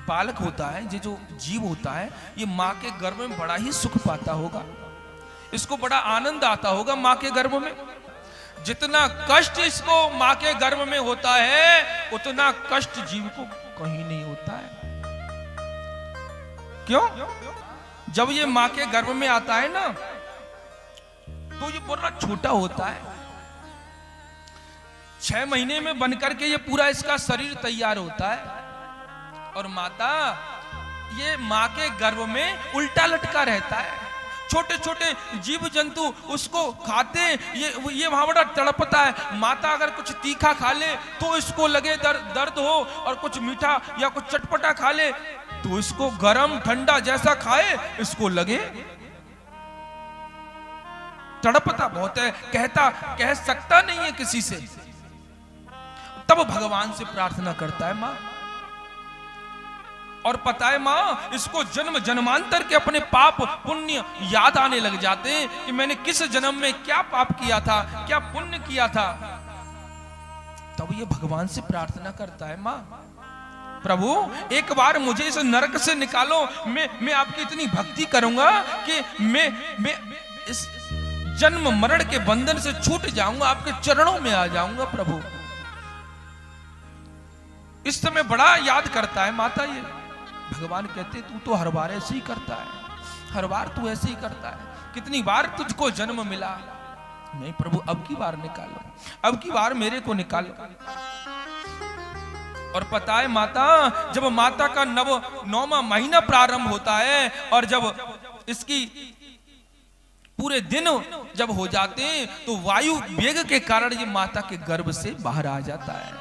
बालक होता है, ये जो जीव होता है, ये माँ के गर्भ में बड़ा ही सुख पाता होगा, इसको बड़ा आनंद आता होगा माँ के गर्भ में। जितना कष्ट इसको माँ के गर्भ में होता है, उतना कष्ट जीव को कहीं नहीं होता है। क्यों? जब ये माँ के गर्भ में आता है ना, तो ये बड़ा छोटा होता है। 6 महीने में बनकर के ये पूरा इसका शरीर तैयार होता है, और माता ये माँ के गर्भ में उल्टा लटका रहता है। छोटे छोटे जीव जंतु उसको खाते, ये वहां बड़ा तड़पता है। माता अगर कुछ तीखा खा ले तो इसको लगे दर्द हो, और कुछ मीठा या कुछ चटपटा खा ले तो इसको गरम ठंडा जैसा खाए इसको लगे तड़पता बहुत है, कह सकता नहीं है किसी से। तब भगवान से प्रार्थना करता है माँ, और पता है माँ, इसको जन्म जन्मांतर के अपने पाप पुण्य याद आने लग जाते हैं कि मैंने किस जन्म में क्या पाप किया था, क्या पुण्य किया था। तब ये भगवान से प्रार्थना करता है माँ, प्रभु एक बार मुझे इस नरक से निकालो, मैं आपकी इतनी भक्ति करूंगा कि मैं इस जन्म मरण के बंधन से छूट जाऊंगा, आपके चरणों में आ जाऊंगा। प्रभु इस समय बड़ा याद करता है माता। ये भगवान कहते तू तो हर बार ऐसे ही करता है, हर बार तू ऐसे ही करता है, कितनी बार तुझको जन्म मिला। नहीं प्रभु, अब की बार निकालो, अब की बार मेरे को निकालो। और पता है माता, जब माता का 9वां महीना प्रारंभ होता है, और जब इसकी पूरे दिन जब हो जाते हैं, तो वायु वेग के कारण ये माता के गर्भ से बाहर आ जाता है।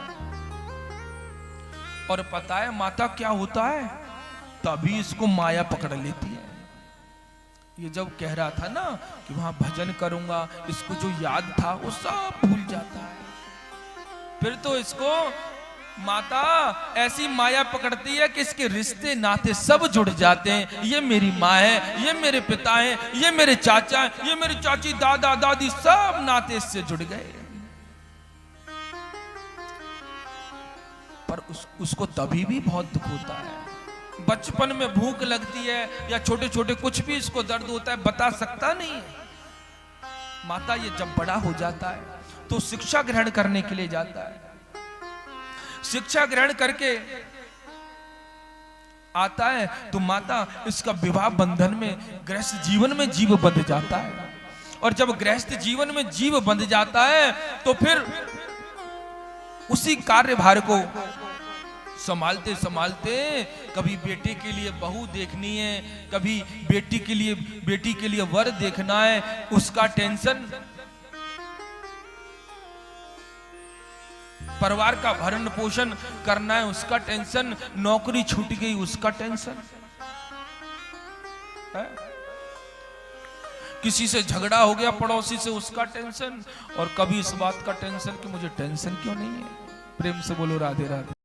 और पता है माता क्या होता है, तभी इसको माया पकड़ लेती है। ये जब कह रहा था ना कि वहां भजन करूंगा, इसको जो याद था वो सब भूल जाता है। फिर तो इसको माता ऐसी माया पकड़ती है कि इसके रिश्ते नाते सब जुड़ जाते हैं। ये मेरी माँ है, ये मेरे पिता हैं, ये मेरे चाचा हैं, ये मेरी चाची, दादा दादी, सब नाते इससे जुड़ गए। पर उसको तभी भी बहुत दुख होता है। बचपन में भूख लगती है या छोटे छोटे कुछ भी इसको दर्द होता है, बता सकता नहीं है। माता ये जब बड़ा हो जाता है तो शिक्षा ग्रहण करने के लिए जाता है। शिक्षा ग्रहण करके आता है तो माता इसका विवाह बंधन में, गृहस्थ जीवन में जीव बंध जाता है। और जब गृहस्थ जीवन में जीव बंध जाता है तो फिर उसी कार्यभार को संभालते संभालते, कभी बेटे के लिए बहू देखनी है, कभी बेटी के लिए वर देखना है, उसका टेंशन, परिवार का भरण पोषण करना है उसका टेंशन, नौकरी छूट गई उसका टेंशन है? किसी से झगड़ा हो गया पड़ोसी से उसका टेंशन, और कभी इस बात का टेंशन कि मुझे टेंशन क्यों नहीं है। प्रेम से बोलो राधे राधे।